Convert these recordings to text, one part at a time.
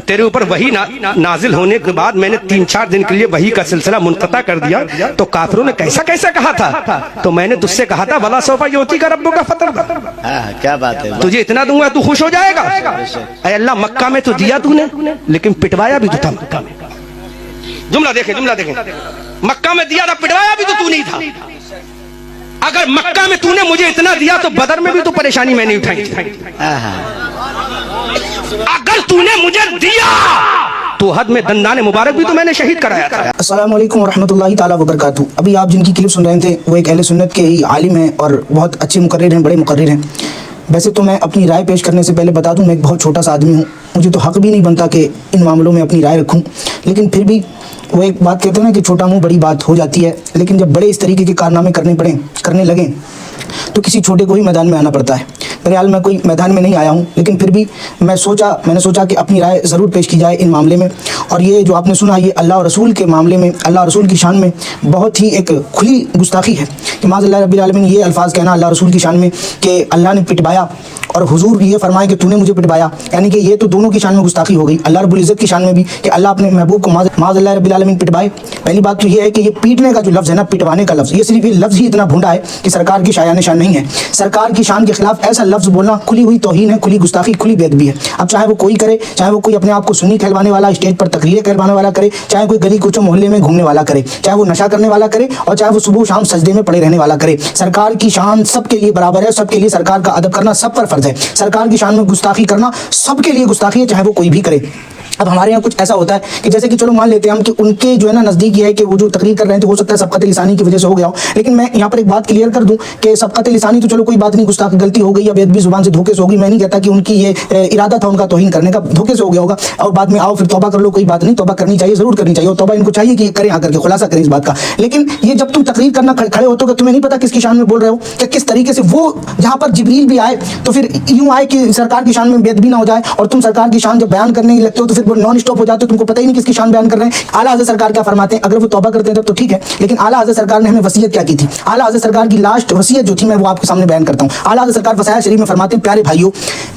तेरे ऊपर वही नाजिल होने के बाद मैंने 3-4 दिन के लिए वही का सिलसिला मुनक़ता कर दिया, तो काफिरों ने कैसा कैसा कहा था। तो मैंने तुझसे कहा था वला सौफा युअतीका रब्बुका फतरदा, क्या बात है, तुझे इतना दूंगा तू खुश हो जाएगा। ऐ अल्लाह मक्का में तो दिया तूने, लेकिन पिटवाया भी तो था मक्का में। जुमला देखें, मक्का में दिया था, पिटवाया भी तो तू नहीं था। अगर मक्का में तूने मुझे इतना दिया तो बदर में भी तो परेशानी मैंने उठाई थी। अगर तूने मुझे दिया तो हद में दंदाने मुबारक भी तो मैंने शहीद कराया था। अस्सलाम वालेकुम रहमतुल्लाहि ताला व बरकातहू। अभी आप जिनकी क्लिप सुन रहे थे वो एक अहले सुन्नत के ही आलिम हैं और बहुत अच्छे मुकर्रिर हैं, बड़े मुकर्रिर हैं। वैसे तो मैं अपनी राय पेश करने से पहले बता दूं, मैं एक बहुत छोटा सा आदमी हूं, मुझे तो हक भी नहीं बनता कि इन मामलों में अपनी राय रखूं, लेकिन फिर भी वो एक बात कहते हैं ना कि छोटा मुंह बड़ी बात हो जाती है। लेकिन जब बड़े इस तरीके के कारनामे करने लगें तो किसी छोटे को ही मैदान में आना पड़ता है। बहरहाल मैं कोई मैदान में नहीं आया हूँ, लेकिन फिर भी मैंने सोचा कि अपनी राय ज़रूर पेश की जाए इन मामले में। और ये जो आपने सुना, ये अल्लाह और रसूल के मामले में, अल्लाह और रसूल की शान में बहुत ही एक खुली गुस्ताखी है कि माज़अल्लाह रब्बिल आलमीन ये अल्फाज कहना अल्लाह रसूल की शान में कि अल्लाह ने पिटवाया और हुजूर ये फरमाए कि तूने मुझे पिटवाया, यानी कि ये तो दोनों की शान में गुस्ताखी हो गई। अल्लाह रब्बुल इज़्ज़त की शान में भी कि अल्लाह अपने महबूब को माज़अल्लाह रब्बिल आलमीन पिटवाए। पहली बात तो ये है कि ये पीटने का जो लफ्ज़ है ना, पिटवाने का लफ्ज़, ये सिर्फ ये लफ्ज़ ही इतना भूंडा है कि सरकार की शायान शान नहीं है। सरकार की शान के खिलाफ ऐसा लफ्ज़ बोलना खुली हुई तौहीन है, खुली गुस्ताखी, खुली बेअदबी है। अब चाहे वो कोई करे, चाहे वो कोई अपने आप को सुन्नी कहलवाने वाला, स्टेज पर तकरीरें कहलवाने वाला करे, चाहे कोई गली कुचों मोहल्ले में घूमने वाला करे, चाहे वो नशा करने वाला करे, और चाहे वो सुबह शाम सजदे में पड़े रहने वाला करे, सरकार की शान सबके लिए बराबर है। सबके लिए सरकार का अदब करना सब पर फर्ज है। सरकार की शान में गुस्ताखी करना सबके लिए गुस्ताखी है, चाहे वो कोई भी करे। अब हमारे यहाँ कुछ ऐसा होता है कि जैसे कि चलो मान लेते हैं हम कि उनके जो है ना नज़दीक ये है कि वो जो तकरीर कर रहे हैं तो हो सकता है सबक़त लिसानी की वजह से हो गया हो, लेकिन मैं यहाँ पर एक बात क्लियर कर दूं कि सबक़त लिसानी तो चलो कोई बात नहीं, गुस्ताखी गलती हो गई या बेअदबी ज़ुबान से धोखे से हो गई। मैं नहीं कहता कि उनकी ये इरादा था उनका तौहीन करने का, धोखे से हो गया होगा, और बाद में आओ फिर तौबा कर लो, कोई बात नहीं, तौबा करनी चाहिए, ज़रूर करनी चाहिए, और तौबा इनको चाहिए कि करें आकर के खुलासा करें इस बात का। लेकिन ये जब तुम तकरीर करना खड़े होते हो, तुम्हें नहीं पता किसकी शान में बोल रहे हो, कि किस तरीके से वो जहाँ पर जिब्रील भी आए तो फिर यूँ आए कि सरकार की शान में बेअदबी ना हो जाए, और तुम सरकार की शान जब बयान करने लगते हो तो फिर वो नॉन स्टॉप हो जाते हो, तुमको पता ही नहीं किसकी शान बयान कर रहे हैं। आला हज़रत सरकार क्या फरमाते हैं, अगर वो तौबा करते हैं तब तो ठीक है, लेकिन आला हज़रत सरकार ने हमें वसीयत क्या की थी, आला हज़रत सरकार की लास्ट वसीयत जो थी मैं वो आपके सामने बयान करता हूँ। आला हज़रत सरकार वसाया शरीफ में फरमाते हैं, प्यारे भाइयों,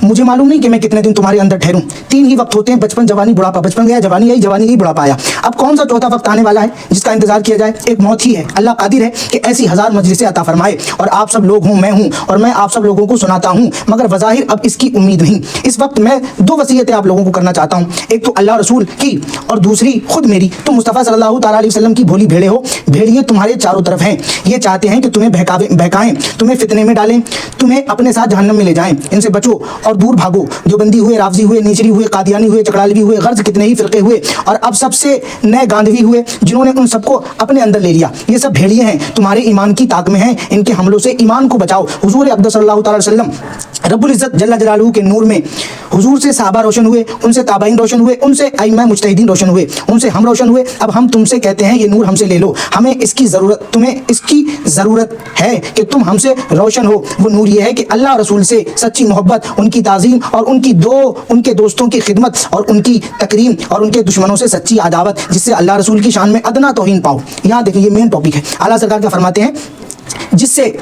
मुझे मालूम नहीं कि मैं कितने दिन तुम्हारे अंदर ठहरूं, 3 ही वक्त होते हैं, बचपन, जवानी, बुढ़ापा। बचपन गया, जवानी आई, जवानी गई, बुढ़ापा आया। अब कौन सा चौथा वक्त आने वाला है जिसका इंतजार किया जाए? एक मौत ही है। अल्लाह कादिर है कि ऐसी 1000 मजलिसें अता फरमाए, और आप सब लोग हूँ, मैं हूँ, और मैं आप सब लोगों को सुनाता हूँ, मगर वज़ाहिर अब इसकी उम्मीद नहीं। इस वक्त मैं 2 वसीयतें आप लोगों को करना चाहता हूँ, एक तो अल्लाह रसूल की और दूसरी खुद मेरी। तुम मुस्तफ़ा सल्लल्लाहु ताला अलैहि वसल्लम की भोली भेड़े हो, भेड़िए तुम्हारे चारों तरफ हैं, ये चाहते हैं कि तुम्हें बहकाएं, तुम्हें फितने में डालें, तुम्हें अपने साथ जहन्नम में ले जाएं। इनसे बचो और दूर भागो। जो बंदी हुए, रावजी हुए, नीचरी हुए, कादियानी हुए, चकड़ालवी हुए, गर्ज कितने ही फिरके हुए, और अब सबसे नए गांधवी हुए जिन्होंने उन सबको अपने अंदर ले लिया। ये सब भेड़िए हैं, तुम्हारे ईमान की ताक में हैं, इनके हमलों से ईमान को बचाओ। हुजूर अक़दस सल्लल्लाहु ताला अलैहि वसल्लम रब्बुल इज़्ज़त जल्ला जलालहू के नूर में हुजूर से सहाबा रोशन हुए, उनसे ताबईन रोशन हुए, उनसे अइम्मा मुज्तहिदीन रोशन हुए, उनसे हम रोशन हुए। अब हम तुमसे कहते हैं ये नूर हमसे ले लो, हमें इसकी ज़रूरत, तुम्हें इसकी ज़रूरत है कि तुम हमसे रोशन हो। वो नूर ये है कि अल्लाह रसूल से सच्ची मोहब्बत, उनकी ताज़ीम और उनके दोस्तों की खिदमत और उनकी तकरीम, और उनके दुश्मनों से सच्ची अदावत, जिससे अल्लाह रसूल की शान में अदना तौहीन पाओ। यहाँ देखिए ये मेन टॉपिक है। आला सरकार क्या फरमाते हैं, जिससे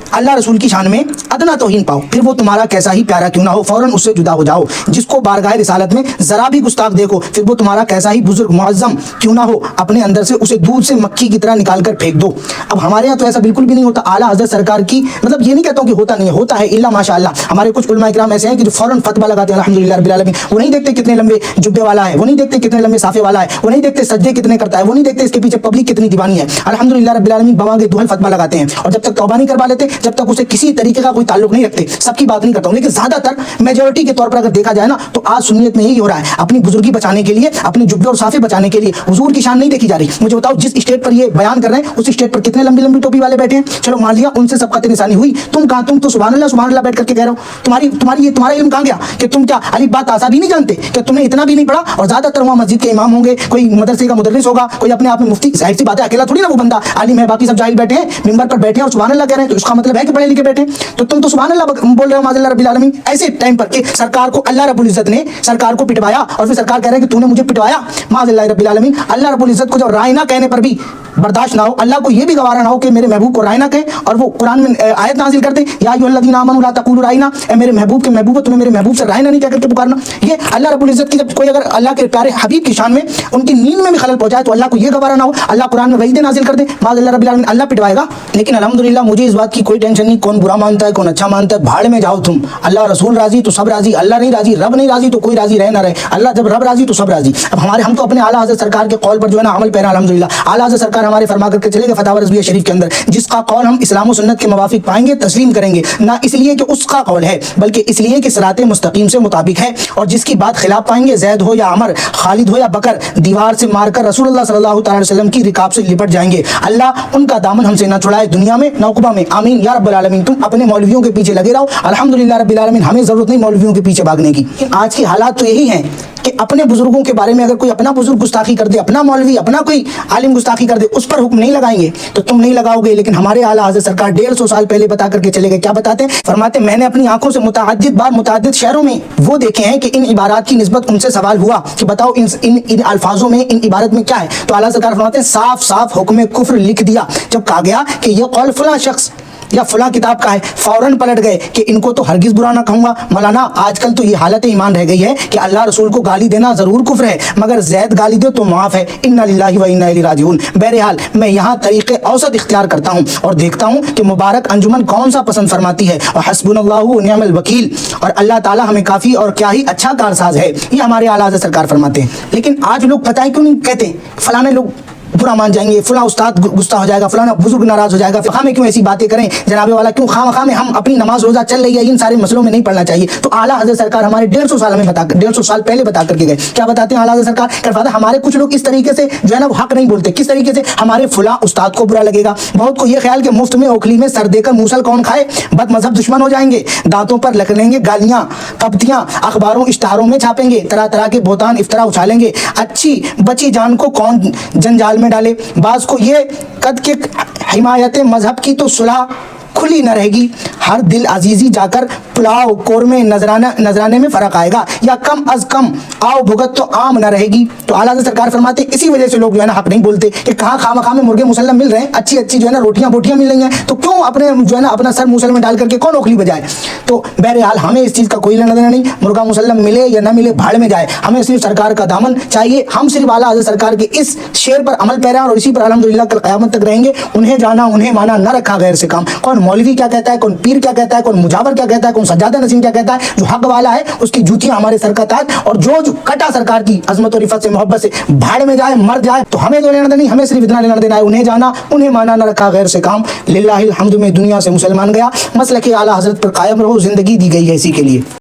अल्लाह रसूल की शान में अदना तौहीन पाओ, फिर वो तुम्हारा कैसा ही प्यारा क्यों ना हो, फौरन उससे जुदा हो जाओ। जिसको बारगाह रिसालत में ज़रा भी गुस्ताख देखो, फिर वो तुम्हारा कैसा ही बुजुर्ग मुअज़्ज़म क्यों ना हो, अपने अंदर से उसे दूध से मक्खी की तरह निकाल कर फेंक दो। अब हमारे यहाँ तो ऐसा बिल्कुल भी नहीं होता। आला हज़रत सरकार की, मतलब ये नहीं कहता हूँ कि होता नहीं है, होता है, इल्ला माशाअल्लाह। हमारे कुछ उलमा इकराम ऐसे हैं कि जो फौरन फतवा लगाते हैं अल्हम्दुलिल्लाह रब्बिल आलमीन। वो नहीं देखते कितने लंबे जुब्बे वाला है, वो नहीं देखते कितने लंबे साफे वाला है, वो नहीं देखते सज्जे कितने करता है, वो नहीं देखते इसके पीछे पब्लिक कितनी दीवानी है। अल्हम्दुलिल्लाह रब्बिल आलमीन बवांगे दुहल फतवा लगाते हैं, और जब तक तौबा नहीं करवा लेते, जब तक उसे किसी तरीके का कोई ताल्लुक नहीं रखते। सबकी बात नहीं करता हूं, लेकिन ज्यादातर मेजॉरिटी के तौर पर अगर देखा जाए ना, तो आज सुन्नियत में यही हो रहा है। अपनी बुजुर्गी बचाने के लिए, अपने जुब्बे और साफे बचाने के लिए हुजूर की शान नहीं देखी जा रही। मुझे बताओ, जिस स्टेट पर ये बयान कर रहे हैं उस स्टेट पर कितने लंबी लंबी टोपी वाले बैठे हैं? चलो मान लिया उनसे सबक़त निशानी हुई, तुम कहां, तुम तो सुभान अल्लाह बैठ करके कह रहे हो। तुम्हारा इल्म कहां गया कि तुम क्या अली बात आसा भी नहीं जानते, कि तुमने इतना भी नहीं पढ़ा? और ज्यादातर वहां मस्जिद के इमाम होंगे, कोई मदरसे का मुदर्रिस होगा, कोई अपने आप में मुफ्ती। जाहिर सी बात है, अकेला थोड़ी ना वो बंदा आलिम है, बाकी सब जाहिल बैठे हैं, मिंबर पर बैठे हैं और सुभान अल्लाह कह रहे हैं, तो इसका मतलब मतलब है कि पढ़े लिखे बैठे? तो तुम तो सुभान अल्लाह बोल रहे हो माज़ल्लाह रब्बिल आलमीन ऐसे टाइम पर कि सरकार को अल्लाह रब्बुल इज्जत ने सरकार को पिटवाया और फिर सरकार कह रहे हैं कि तूने मुझे पिटवाया। माज़ल्लाह रब्बिल आलमीन, अल्लाह रब्बुल इज्जत को जब राय ना कहने पर भी बर्दाश्त ना हो, अल्लाह को ये भी गवारा ना हो कि मेरे महबूब को राय ना कहे, और वो कुरान में आयत नाजिल करते या अय्युहल्लज़ीना आमनू ला तक़ूलू रायना, ए मेरे महबूब के महबूब तुम्हें मेरे महबूब से राय ना नहीं कह करके पुकारना। ये अल्लाह रब्बुल इज्जत की जब कोई अगर अल्लाह के प्यारे हबीब की शान में उनकी नींद में भी खलल पहुंचाए तो अल्लाह को ये गवारा ना हो, अल्लाह कुरान में वईद नाजिल कर दे, माज़ल्लाह रब्बिल आलमीन अल्लाह पिटवाएगा। लेकिन अल्हम्दुलिल्लाह मुझे इस बात की कोई टेंशन नहीं, कौन बुरा मानता है कौन अच्छा मानता है, भाड़ में जाओ तुम। अल्लाह रसूल राजी तो सब राजी, अल्लाह नहीं राजी, रब नहीं राजी तो कोई राजी रहे ना रहे, अल्लाह जब रब राजी तो सब राजी। अब हम तो अपने आला हज़रत सरकार के कौल पर जो है ना अमल पैरा अल्हम्दुलिल्लाह। आला हज़रत सरकार हमारे फरमा करके चले गए फतवा रज़विया शरीफ के अंदर, जिसका कौल हम इस्लाम और सुन्नत के मुवाफिक पाएंगे तस्लीम करेंगे, ना इसलिए कि उसका कौल है बल्कि इसलिए कि सिराते मुस्तकीम से मुताबिक है, और जिसकी बात खिलाफ पाएंगे ज़ैद हो या अमर, खालिद हो या बकर, दीवार से मारकर रसूलुल्लाह सल्लल्लाहु अलैहि वसल्लम की रिकाब से लिपट जाएंगे। अल्लाह उनका दामन हमसे ना छुड़ाए दुनिया में ना उक़बा में, आमीन या रब्बल आलमीन। तुम अपने मौलवियों के पीछे लगे रहो, अल्हम्दुलिल्लाह रब्बिल आलमीन, हमें ज़रूरत नहीं मौलवियों के पीछे भागने की। आज की हालात तो यही हैं कि अपने बुजुर्गों के बारे में अगर कोई अपना बुजुर्ग गुस्ताखी कर दे, अपना मौलवी अपना कोई आलिम गुस्ताखी कर दे, उस पर हुक्म नहीं लगाएंगे तो तुम नहीं लगाओगे। लेकिन हमारे आला हज़रत सरकार 150 साल पहले बता करके चले गए। क्या बताते हैं? फरमाते मैंने अपनी आंखों से मुतअद्दिद बार मुतअद्दिद शहरों में वो देखे हैं कि इन इबारात की निस्बत उनसे सवाल हुआ कि बताओ इन अल्फाजों में इन इबारत में क्या है, तो आला सरकार फरमाते हैं साफ साफ हुक्म कुफ्र लिख दिया। जब कहा गया कि ये कौल फला शख्स या फला किताब का है, फौरन पलट गए कि इनको तो हरगिज बुरा ना कहूंगा। मौलाना आजकल तो ये हालत ईमान रह गई है कि अल्लाह रसूल को गाली देना जरूर कुफ्र है, मगर ज़ैद गाली दे तो माफ है। इन्ना लिल्लाहि व इन्ना इलैहि राजिऊन। बहरहाल मैं यहाँ तरीक़े औसत इख्तियार करता हूँ और देखता हूँ कि मुबारक अंजुमन कौन सा पसंद फरमाती है, और हस्बुनल्लाहु व निअमल वकील, और अल्लाह ताला हमें काफ़ी और क्या ही अच्छा कारसाज है, ये हमारे आला हज़रत सरकार फरमाते हैं। लेकिन आज लोग पता है क्यों नहीं कहते, फलाने लोग बुरा मान जाएंगे, फला उस्ताद गुस्सा हो जाएगा, फलाना बुजुर्ग नाराज हो जाएगा, हमें क्यों ऐसी बातें करें जनाबे वाला, क्यों खामखा में हम अपनी नमाज रोजा चल रही है इन सारे मसलों में नहीं पढ़ना चाहिए। तो आला हज़रत सरकार हमारे 150 साल में 150 साल पहले बता करके गए। क्या बताते हैं आला हज़रत सरकार? कहते हमारे कुछ लोग इस तरीके से जो है ना वो हक नहीं बोलते। किस तरीके से? हमारे फुला उस्ताद को बुरा लगेगा, बहुत को ये ख्याल कि मुफ्त में ओखली में सर देकर मूसल कौन खाए, बद मजहब दुश्मन हो जाएंगे, दांतों पर लकड़ेंगे गालियां कब्तियां, अखबारों इश्तहारों में छापेंगे, तरह तरह के बोतान इफ्तरा उछालेंगे, अच्छी बची जान को कौन जंजाल में डाले। बाज को ये कद के हिमायत मजहब की तो सुलह खुली न रहेगी, हर दिल अजीजी जाकर पुलाव कोरमे नजराने में फर्क आएगा, या कम अज कम आओ भुगत तो आम न रहेगी। तो आला हज़रत सरकार फरमाते इसी वजह से लोग जो है ना हक नहीं बोलते कि कहाँ खामखा में मुर्गे मुसल्लम मिल रहे हैं, अच्छी अच्छी जो है ना रोटियां बोटियां मिल रही हैं, तो क्यों अपने जो है ना अपना सर मुसल में डाल करके कौन ओखली बजाए। तो बहरहाल हमें इस चीज़ का कोई लेना देना नहीं, मुर्गा मुसल्लम मिले या ना मिले भाड़ में जाए, हमें सिर्फ सरकार का दामन चाहिए। हम सिर्फ आला हज़रत सरकार के इस शेर पर अमल पैरा और इसी पर अल्हम्दुलिल्लाह कल क़यामत तक रहेंगे। उन्हें जाना उन्हें माना न रखा गैर से काम। कौन मौलवी क्या कहता है, कौन पीर क्या कहता है, कौन मुजावर क्या कहता है, कौन सज्जादा नसीम क्या कहता है, जो हक वाला है उसकी जूतियां हमारे सर का ताज, और जो कटा सरकार की अजमत और रिफत से मोहब्बत से भाड़ में जाए मर जाए, तो हमें तो लेना देना नहीं, हमें सिर्फ इतना लेना देना है, उन्हें जाना उन्हें माना न रखा गैर से काम। लिल्लाहिल हम्दु में दुनिया से मुसलमान गया, मसलक आला हज़रत पर कायम रहो, जिंदगी दी गई है इसी के लिए।